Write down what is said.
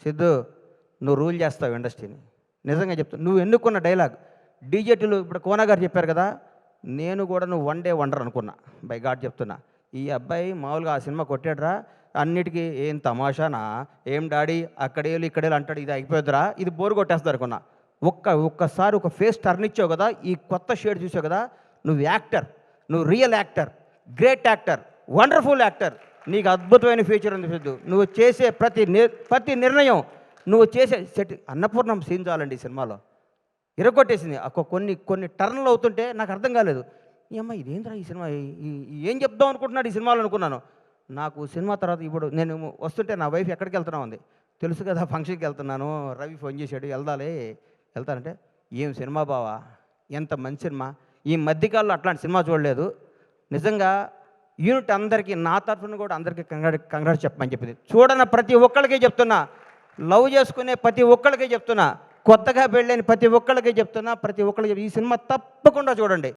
సిద్ధు నువ్వు రూల్ చేస్తావు ఇండస్ట్రీని. నిజంగా చెప్తాను, నువ్వు ఎన్నుకున్న డైలాగ్ డీజేటీలు ఇప్పుడు కోన గారు చెప్పారు కదా, నేను కూడా నువ్వు వన్ డే వండర్ అనుకున్నా. బై గాడ్ చెప్తున్నా, ఈ అబ్బాయి మామూలుగా ఆ సినిమా కొట్టాడురా, అన్నిటికీ ఏం తమాషానా, ఏం డాడీ అక్కడేళ్ళు ఇక్కడేళ్ళు అంటాడు, ఇది అయిపోద్దిరా, ఇది బోరు కొట్టేస్తారు అనుకున్నా. ఒక్కసారి ఒక ఫేస్ టర్న్ ఇచ్చావు కదా, ఈ కొత్త షేడ్ చూసావు కదా, నువ్వు యాక్టర్, నువ్వు real actor, great actor, wonderful actor. నీకు అద్భుతమైన ఫ్యూచర్ ఉంది సిద్ధు. నువ్వు చేసే ప్రతి నిర్ణయం, నువ్వు చేసే అన్నపూర్ణం సీన్ చాలండి ఈ సినిమాలో, ఇరగొట్టేసింది. కొన్ని టర్న్లు అవుతుంటే నాకు అర్థం కాలేదు. ఈ అమ్మ ఇదేంద్రా ఈ సినిమా, ఏం చెప్దాం అనుకుంటున్నాడు ఈ సినిమాలో అనుకున్నాను. నాకు సినిమా తర్వాత ఇప్పుడు నేను వస్తుంటే నా వైఫ్ ఎక్కడికి వెళ్తున్నావు అంది. తెలుసు కదా ఫంక్షన్కి వెళ్తున్నాను, రవి ఫోన్ చేశాడు వెళ్తానంటే, ఏం సినిమా బావా, ఎంత మంచి సినిమా, ఈ మధ్యకాలంలో అట్లాంటి సినిమా చూడలేదు. నిజంగా యూనిట్ అందరికీ నా తరఫున కూడా అందరికీ కంగ్రాట్స్ చెప్పమని చెప్పింది. చూడన ప్రతి ఒక్కళ్ళకే చెప్తున్నా, లవ్ చేసుకునే ప్రతి ఒక్కళ్ళకే చెప్తున్నా, కొత్తగా పెళ్ళైన ప్రతి ఒక్కళ్ళకే చెప్తున్నా, ప్రతి ఒక్కళ్ళకి ఈ సినిమా తప్పకుండా చూడండి.